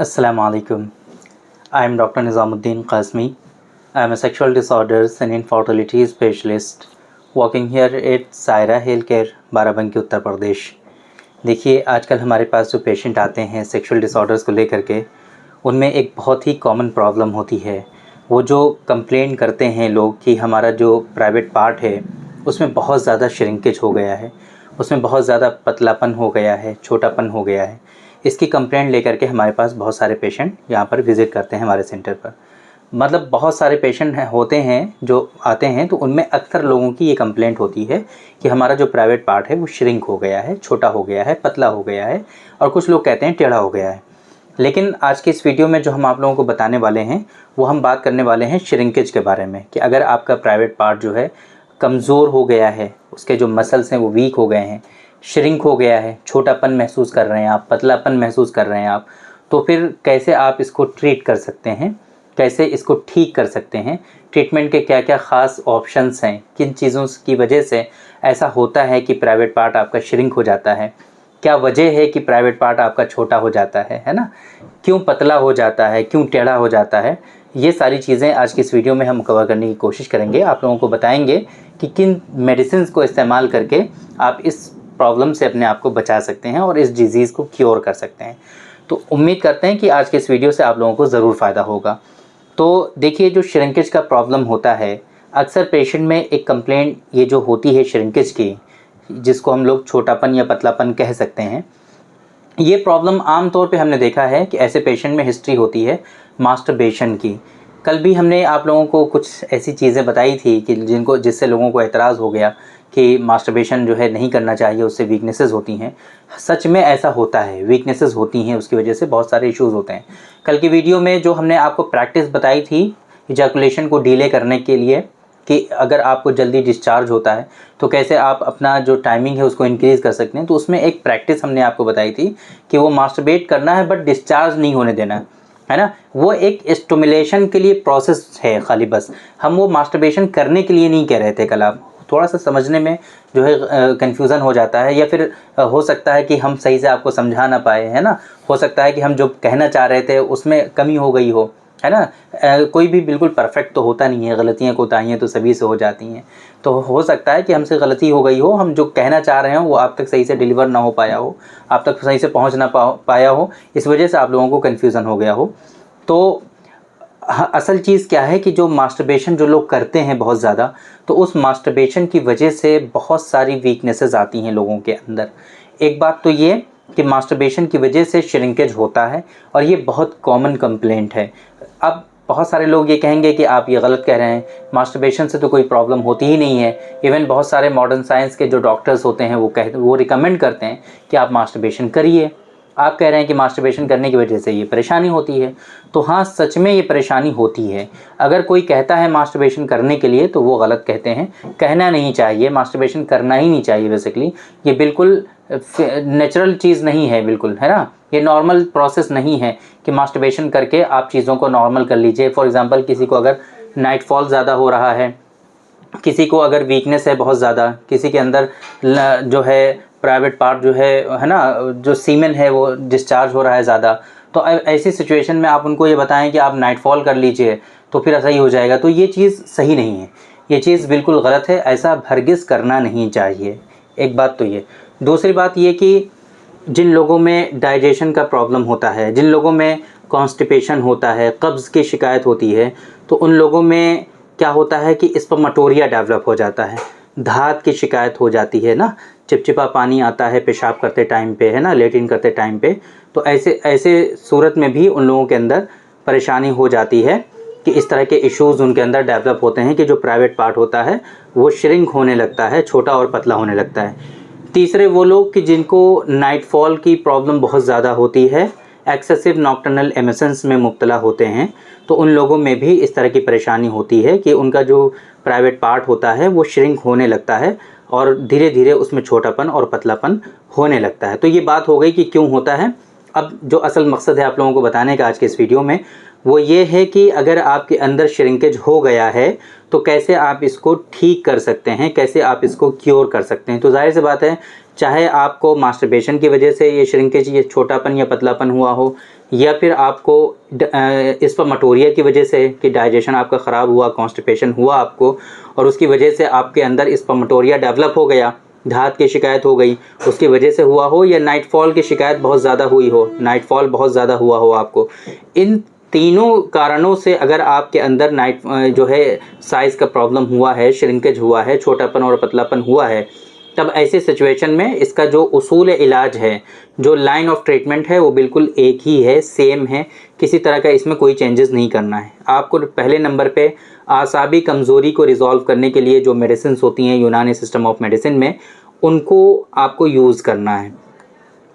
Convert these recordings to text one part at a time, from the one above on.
Assalamu alaikum. I am Dr. Nizamuddin Qasmi. I am a sexual disorders and infertility specialist working here at Saira Healthcare, Barabanki Uttar Pradesh. देखिए, आजकल हमारे पास जो patient आते हैं sexual disorders को लेकर के, उनमें एक बहुत ही कॉमन प्रॉब्लम होती है। वो जो कंप्लेंट करते हैं लोग कि हमारा जो प्राइवेट पार्ट है उसमें बहुत ज़्यादा श्रिंकेज हो गया है, उसमें बहुत ज़्यादा पतलापन हो गया है, छोटापन हो गया है। इसकी कंप्लेंट लेकर के हमारे पास बहुत सारे पेशेंट यहाँ पर विज़िट करते हैं हमारे सेंटर पर। मतलब बहुत सारे पेशेंट होते हैं जो आते हैं, तो उनमें अक्सर लोगों की ये कंप्लेंट होती है कि हमारा जो प्राइवेट पार्ट है वो श्रिंक हो गया है, छोटा हो गया है, पतला हो गया है, और कुछ लोग कहते हैं टेढ़ा हो गया है। लेकिन आज के इस वीडियो में जो हम आप लोगों को बताने वाले हैं वो हम बात करने वाले हैं श्रिंकेज के बारे में, कि अगर आपका प्राइवेट पार्ट जो है कमज़ोर हो गया है, उसके जो मसल्स हैं वो वीक हो गए हैं, श्रिंक हो गया है, छोटापन महसूस कर रहे हैं आप, पतलापन महसूस कर रहे हैं आप, तो फिर कैसे आप इसको ट्रीट कर सकते हैं, कैसे इसको ठीक कर सकते हैं, ट्रीटमेंट के क्या क्या ख़ास ऑप्शंस हैं, किन चीज़ों की वजह से ऐसा होता है कि प्राइवेट पार्ट आपका श्रिंक हो जाता है, क्या वजह है कि प्राइवेट पार्ट आपका छोटा हो जाता है ना, क्यों पतला हो जाता है, क्यों टेढ़ा हो जाता है। ये सारी चीज़ें आज की इस वीडियो में हम कवर करने की कोशिश करेंगे। आप लोगों को बताएंगे कि किन मेडिसिन को इस्तेमाल करके आप इस प्रॉब्लम से अपने आप को बचा सकते हैं और इस डिज़ीज़ को क्योर कर सकते हैं। तो उम्मीद करते हैं कि आज के इस वीडियो से आप लोगों को ज़रूर फ़ायदा होगा। तो देखिए, जो श्रिंकेज का प्रॉब्लम होता है, अक्सर पेशेंट में एक कंप्लेंट ये जो होती है श्रिंकेज की, जिसको हम लोग छोटापन या पतलापन कह सकते हैं, ये प्रॉब्लम आम तौर पे हमने देखा है कि ऐसे पेशेंट में हिस्ट्री होती है मास्टरबेशन की। कल भी हमने आप लोगों को कुछ ऐसी चीज़ें बताई थी कि जिससे लोगों को एतराज़ हो गया कि मास्टरबेशन जो है नहीं करना चाहिए, उससे वीकनेसेस होती हैं। सच में ऐसा होता है, वीकनेसेस होती हैं, उसकी वजह से बहुत सारे इश्यूज़ होते हैं। कल की वीडियो में जो हमने आपको प्रैक्टिस बताई थी इजैकुलेशन को डिले करने के लिए, कि अगर आपको जल्दी डिस्चार्ज होता है तो कैसे आप अपना जो टाइमिंग है उसको इंक्रीज़ कर सकते हैं, तो उसमें एक प्रैक्टिस हमने आपको बताई थी कि वो मास्टरबेट करना है बट डिस्चार्ज नहीं होने देना है ना। वो एक स्टिमुलेशन के लिए प्रोसेस है खाली, बस हम वो मास्टरबेशन करने के लिए नहीं कह रहे थे। कल आप थोड़ा सा समझने में जो है कन्फ्यूज़न हो जाता है, या फिर हो सकता है कि हम सही से आपको समझा ना पाए, है ना। हो सकता है कि हम जो कहना चाह रहे थे उसमें कमी हो गई हो, है ना। कोई भी बिल्कुल परफेक्ट तो होता नहीं है, गलतियाँ कोताहियाँ तो सभी से हो जाती हैं। तो हो सकता है कि हमसे गलती हो गई हो, हम जो कहना चाह रहे हो वो आप तक सही से डिलीवर ना हो पाया हो, आप तक सही से पहुंच ना पाया हो, इस वजह से आप लोगों को कन्फ्यूज़न हो गया हो। तो असल चीज़ क्या है कि जो मास्टरबेशन जो लोग करते हैं बहुत ज़्यादा, तो उस मास्टरबेशन की वजह से बहुत सारी वीकनेसेस आती हैं लोगों के अंदर। एक बात तो ये कि मास्टरबेशन की वजह से श्रिंकेज होता है, और ये बहुत कॉमन कंप्लेंट है। अब बहुत सारे लोग ये कहेंगे कि आप ये गलत कह रहे हैं, मास्टरबेशन से तो कोई प्रॉब्लम होती ही नहीं है। इवन बहुत सारे मॉडर्न साइंस के जो डॉक्टर्स होते हैं वो रिकमेंड करते हैं कि आप मास्टरबेशन करिए। आप कह रहे हैं कि मास्टरबेशन करने की वजह से ये परेशानी होती है, तो हाँ, सच में ये परेशानी होती है। अगर कोई कहता है मास्टरबेशन करने के लिए तो वो गलत कहते हैं, कहना नहीं चाहिए, मास्टरबेशन करना ही नहीं चाहिए। बेसिकली ये बिल्कुल नेचुरल चीज़ नहीं है, बिल्कुल, है ना। ये नॉर्मल प्रोसेस नहीं है कि मास्टरबेशन करके आप चीज़ों को नॉर्मल कर लीजिए। फॉर एग्ज़ाम्पल, किसी को अगर नाइट फॉल ज़्यादा हो रहा है, किसी को अगर वीकनेस है बहुत ज़्यादा, किसी के अंदर जो है प्राइवेट पार्ट जो है ना, जो सीमेन है वो डिस्चार्ज हो रहा है ज़्यादा, तो ऐसी सिचुएशन में आप उनको ये बताएं कि आप नाइट फॉल कर लीजिए तो फिर ऐसा ही हो जाएगा, तो ये चीज़ सही नहीं है, ये चीज़ बिल्कुल गलत है, ऐसा हरगिज़ करना नहीं चाहिए। एक बात तो ये। दूसरी बात ये कि जिन लोगों में डाइजेशन का प्रॉब्लम होता है, जिन लोगों में कॉन्स्टिपेशन होता है, कब्ज़ की शिकायत होती है, तो उन लोगों में क्या होता है कि स्पर्मेटोरिया डेवलप हो जाता है, धात की शिकायत हो जाती है ना, चिपचिपा पानी आता है पेशाब करते टाइम पे, है ना, लेटिन करते टाइम पे। तो ऐसे सूरत में भी उन लोगों के अंदर परेशानी हो जाती है कि इस तरह के इश्यूज़ उनके अंदर डेवलप होते हैं कि जो प्राइवेट पार्ट होता है वो श्रिंक होने लगता है, छोटा और पतला होने लगता है। तीसरे वो लोग कि जिनको नाइट फॉल की प्रॉब्लम बहुत ज़्यादा होती है, एक्सेसिव नॉक्टर्नल एमिशंस में मुब्तला होते हैं, तो उन लोगों में भी इस तरह की परेशानी होती है कि उनका जो प्राइवेट पार्ट होता है वो श्रिंक होने लगता है और धीरे धीरे उसमें छोटापन और पतलापन होने लगता है। तो ये बात हो गई कि क्यों होता है। अब जो असल मकसद है आप लोगों को बताने का आज के इस वीडियो में, वो ये है कि अगर आपके अंदर श्रिंकेज हो गया है तो कैसे आप इसको ठीक कर सकते हैं, कैसे आप इसको क्योर कर सकते हैं। तो जाहिर सी बात है, चाहे आपको मास्टरबेशन की वजह से ये श्रिंकेज, ये छोटापन या पतलापन हुआ हो, या फिर आपको स्पर्मेटोरिया की वजह से कि डाइजेशन आपका ख़राब हुआ, कॉन्स्टिपेशन हुआ आपको, और उसकी वजह से आपके अंदर स्पर्मेटोरिया डेवलप हो गया, धात की शिकायत हो गई, उसकी वजह से हुआ हो, या नाइटफॉल की शिकायत बहुत ज़्यादा हुई हो, नाइटफॉल बहुत ज़्यादा हुआ हो आपको, इन तीनों कारणों से अगर आपके अंदर जो है साइज़ का प्रॉब्लम हुआ है, श्रिंकेज हुआ है, छोटापन और पतलापन हुआ है, तब ऐसे सिचुएशन में इसका जो उसूल इलाज है, जो लाइन ऑफ ट्रीटमेंट है, वो बिल्कुल एक ही है, सेम है, किसी तरह का इसमें कोई चेंजेस नहीं करना है। आपको पहले नंबर पे आसाबी कमज़ोरी को रिज़ॉल्व करने के लिए जो मेडिसिन होती हैं यूनानी सिस्टम ऑफ मेडिसिन में, उनको आपको यूज़ करना है।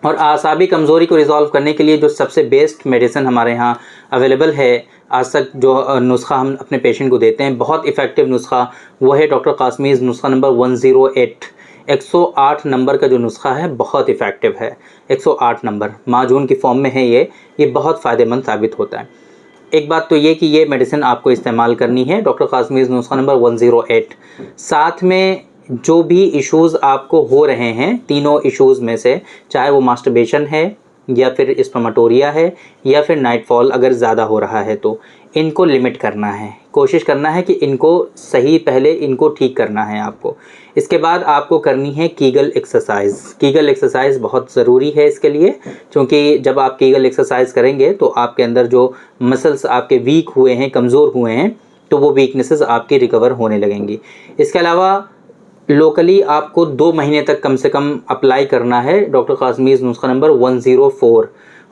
और आसाबी कमज़ोरी को रिज़ॉल्व करने के लिए जो सबसे बेस्ट मेडिसिन हमारे यहाँ अवेलेबल है, आज तक जो नुस्खा हम अपने पेशेंट को देते हैं, बहुत इफ़ेक्टिव नुस्खा, वो है डॉक्टर कासमीज़ नुस्खा नंबर 108। 108 नंबर का जो नुस्खा है बहुत इफ़ेक्टिव है। 108 नंबर माजून की फॉर्म में है ये बहुत फ़ायदेमंद साबित होता है। एक बात तो ये कि ये मेडिसिन आपको इस्तेमाल करनी है, डॉक्टर कासमीज़ नुस्खा नंबर 108। साथ में जो भी इश्यूज़ आपको हो रहे हैं, तीनों इश्यूज़ में से, चाहे वो मास्टरबेशन है या फिर स्पर्मेटोरिया है या फिर नाइटफॉल अगर ज़्यादा हो रहा है, तो इनको लिमिट करना है, कोशिश करना है कि इनको सही पहले इनको ठीक करना है आपको। इसके बाद आपको करनी है कीगल एक्सरसाइज। कीगल एक्सरसाइज बहुत ज़रूरी है इसके लिए, क्योंकि जब आप कीगल एक्सरसाइज करेंगे तो आपके अंदर जो मसल्स आपके वीक हुए हैं, कमज़ोर हुए हैं, तो वो वीकनेसेस आपकी रिकवर होने लगेंगी। इसके अलावा लोकली आपको 2 महीने तक कम से कम अप्लाई करना है डॉक्टर कासमीज़ नुस्खा नंबर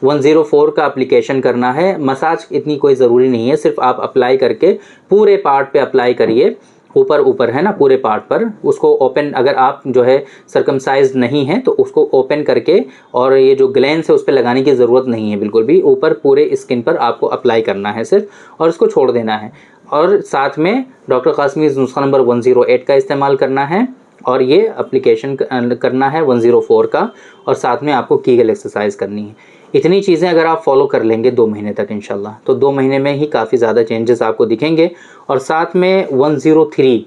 104 का एप्लीकेशन करना है। मसाज इतनी कोई ज़रूरी नहीं है, सिर्फ आप अप्लाई करके पूरे पार्ट पे अप्लाई करिए, ऊपर है ना, पूरे पार्ट पर उसको ओपन, अगर आप जो है सर्कमसाइज नहीं है तो उसको ओपन करके, और ये जो ग्लैंड्स है उस पर लगाने की ज़रूरत नहीं है बिल्कुल भी, ऊपर पूरे स्किन पर आपको अप्लाई करना है सिर्फ, और उसको छोड़ देना है। और साथ में डॉक्टर कासमीज़ नुस्खा नंबर 108 का इस्तेमाल करना है, और ये एप्लीकेशन करना है 104 का, और साथ में आपको कीगल एक्सरसाइज करनी है। इतनी चीज़ें अगर आप फॉलो कर लेंगे 2 महीने तक इंशाल्लाह, तो 2 महीने में ही काफ़ी ज़्यादा चेंजेस आपको दिखेंगे। और साथ में 103,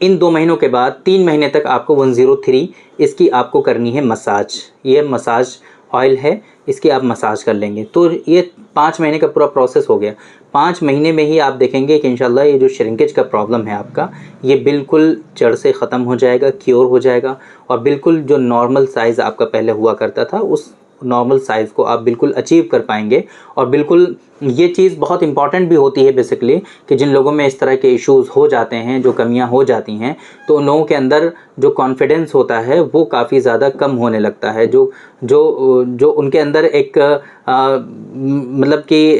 इन 2 महीनों के बाद 3 महीने तक आपको 103 इसकी आपको करनी है मसाज। ये मसाज ऑयल है, इसकी आप मसाज कर लेंगे तो ये 5 महीने का पूरा प्रोसेस हो गया। 5 महीने में ही आप देखेंगे कि इंशाल्लाह ये जो श्रिंकेज का प्रॉब्लम है आपका, ये बिल्कुल जड़ से ख़त्म हो जाएगा, क्योर हो जाएगा, और बिल्कुल जो नॉर्मल साइज़ आपका पहले हुआ करता था उस नॉर्मल साइज़ को आप बिल्कुल अचीव कर पाएंगे। और बिल्कुल ये चीज़ बहुत इंपॉर्टेंट भी होती है बेसिकली, कि जिन लोगों में इस तरह के इश्यूज़ हो जाते हैं, जो कमियां हो जाती हैं, तो उन लोगों के अंदर जो कॉन्फिडेंस होता है वो काफ़ी ज़्यादा कम होने लगता है। जो उनके अंदर एक मतलब कि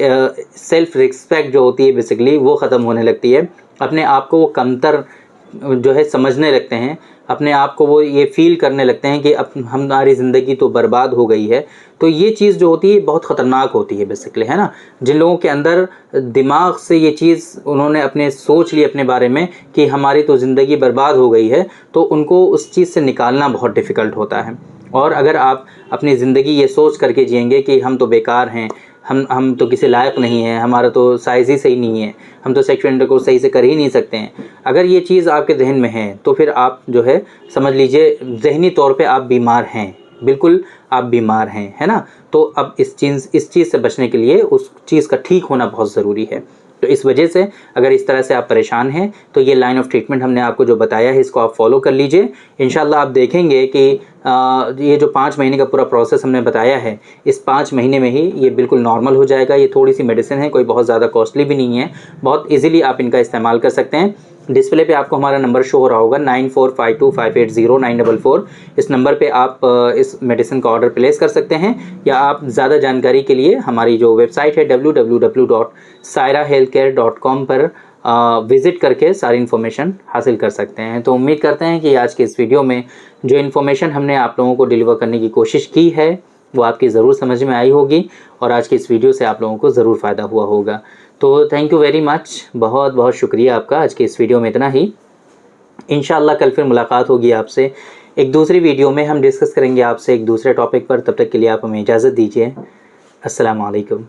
सेल्फ़ रिस्पेक्ट जो होती है बेसिकली, वो ख़त्म होने लगती है। अपने आप को वो कमतर जो है समझने लगते हैं, अपने आप को वो ये फ़ील करने लगते हैं कि अब हमारी ज़िंदगी तो बर्बाद हो गई है। तो ये चीज़ जो होती है बहुत ख़तरनाक होती है बेसिकली, है ना। जिन लोगों के अंदर दिमाग से ये चीज़ उन्होंने अपने सोच ली अपने बारे में कि हमारी तो ज़िंदगी बर्बाद हो गई है, तो उनको उस चीज़ से निकालना बहुत डिफ़िकल्ट होता है। और अगर आप अपनी ज़िंदगी ये सोच करके जिएंगे कि हम तो बेकार हैं, हम तो किसी लायक नहीं हैं, हमारा तो साइज़ ही सही नहीं है, हम तो सेक्सुअल इंटरकोर्स सही से कर ही नहीं सकते हैं, अगर ये चीज़ आपके जहन में है तो फिर आप जो है समझ लीजिए ज़हनी तौर पे आप बीमार हैं, बिल्कुल आप बीमार हैं, है ना। तो अब इस चीज़ से बचने के लिए उस चीज़ का ठीक होना बहुत ज़रूरी है। तो इस वजह से अगर इस तरह से आप परेशान हैं तो ये लाइन ऑफ ट्रीटमेंट हमने आपको जो बताया है इसको आप फॉलो कर लीजिए। इंशाल्लाह आप देखेंगे कि ये जो 5 महीने का पूरा प्रोसेस हमने बताया है, इस 5 महीने में ही ये बिल्कुल नॉर्मल हो जाएगा। ये थोड़ी सी मेडिसिन है, कोई बहुत ज़्यादा कॉस्टली भी नहीं है, बहुत ईजिली आप इनका इस्तेमाल कर सकते हैं। डिस्प्ले पे आपको हमारा नंबर शो हो रहा होगा 9452580944। इस नंबर पे आप इस मेडिसिन का ऑर्डर प्लेस कर सकते हैं, या आप ज़्यादा जानकारी के लिए हमारी जो वेबसाइट है www.sairahealthcare.com पर विज़िट करके सारी इन्फॉर्मेशन हासिल कर सकते हैं। तो उम्मीद करते हैं कि आज के इस वीडियो में जो इन्फॉर्मेशन हमने आप लोगों को डिलीवर करने की कोशिश की है वो आपकी ज़रूर समझ में आई होगी, और आज की इस वीडियो से आप लोगों को ज़रूर फ़ायदा हुआ होगा। तो थैंक यू वेरी मच, बहुत बहुत शुक्रिया आपका। आज के इस वीडियो में इतना ही। इंशाअल्लाह कल फिर मुलाकात होगी आपसे एक दूसरी वीडियो में, हम डिस्कस करेंगे आपसे एक दूसरे टॉपिक पर। तब तक के लिए आप हमें इजाज़त दीजिए। अस्सलाम वालेकुम।